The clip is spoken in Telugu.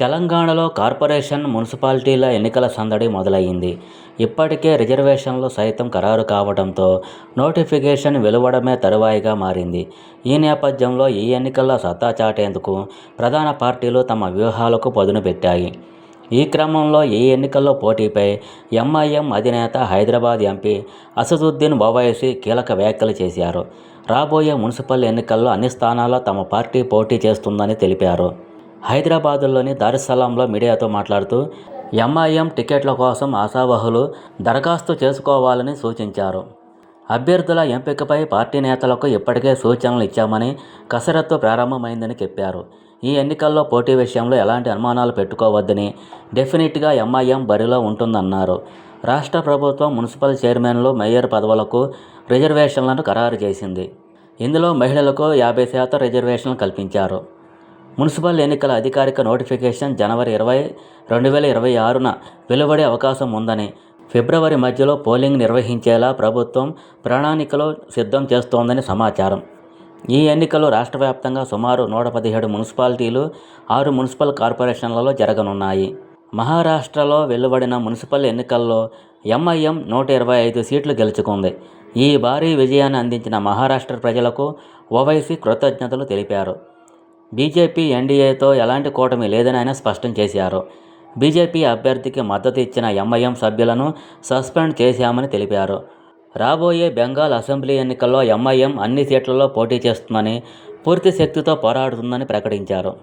తెలంగాణలో కార్పొరేషన్, మున్సిపాలిటీల ఎన్నికల సందడి మొదలయ్యింది. ఇప్పటికే రిజర్వేషన్లు సైతం ఖరారు కావడంతో నోటిఫికేషన్ వెలువడమే తరువాయిగా మారింది. ఈ నేపథ్యంలో ఈ ఎన్నికల్లో సత్తా చాటేందుకు ప్రధాన పార్టీలు తమ వ్యూహాలకు పదును పెట్టాయి. ఈ క్రమంలో ఈ ఎన్నికల్లో పోటీపై ఎంఐఎం అధినేత హైదరాబాద్ ఎంపీ అసదుద్దీన్ ఓవైసీ కీలక వ్యాఖ్యలు చేశారు. రాబోయే మున్సిపల్ ఎన్నికల్లో అన్ని స్థానాల్లో తమ పార్టీ పోటీ చేస్తుందని తెలిపారు. హైదరాబాదులోని దారుస్సలాంలో మీడియాతో మాట్లాడుతూ ఎంఐఎం టికెట్ల కోసం ఆశావహులు దరఖాస్తు చేసుకోవాలని సూచించారు. అభ్యర్థుల ఎంపికపై పార్టీ నేతలకు ఇప్పటికే సూచనలు ఇచ్చామని, కసరత్తు ప్రారంభమైందని చెప్పారు. ఈ ఎన్నికల్లో పోటీ విషయంలో ఎలాంటి అనుమానాలు పెట్టుకోవద్దని, డెఫినెట్గా ఎంఐఎం బరిలో ఉంటుందన్నారు. రాష్ట్ర ప్రభుత్వం మున్సిపల్ చైర్మన్లు, మేయర్ పదవులకు రిజర్వేషన్లను ఖరారు చేసింది. ఇందులో మహిళలకు 50% రిజర్వేషన్లు కల్పించారు. మున్సిపల్ ఎన్నికల అధికారిక నోటిఫికేషన్ జనవరి 20, 2026న వెలువడే అవకాశం ఉందని, ఫిబ్రవరి మధ్యలో పోలింగ్ నిర్వహించేలా ప్రభుత్వం ప్రణాళికలు సిద్ధం చేస్తోందని సమాచారం. ఈ ఎన్నికలు రాష్ట్ర వ్యాప్తంగా సుమారు 117 మున్సిపాలిటీలు, 6 మున్సిపల్ కార్పొరేషన్లలో జరగనున్నాయి. మహారాష్ట్రలో వెలువడిన మున్సిపల్ ఎన్నికల్లో ఎంఐఎం 125 సీట్లు గెలుచుకుంది. ఈ భారీ విజయాన్ని అందించిన మహారాష్ట్ర ప్రజలకు ఓవైసీ కృతజ్ఞతలు తెలిపారు. బీజేపీ, ఎన్డీఏతో ఎలాంటి కూటమి లేదని ఆయన స్పష్టం చేశారు. బీజేపీ అభ్యర్థికి మద్దతు ఇచ్చిన ఎంఐఎం సభ్యులను సస్పెండ్ చేశామని తెలిపారు. రాబోయే బెంగాల్ అసెంబ్లీ ఎన్నికల్లో ఎంఐఎం అన్ని సీట్లలో పోటీ చేస్తుందని, పూర్తి శక్తితో పోరాడుతుందని ప్రకటించారు.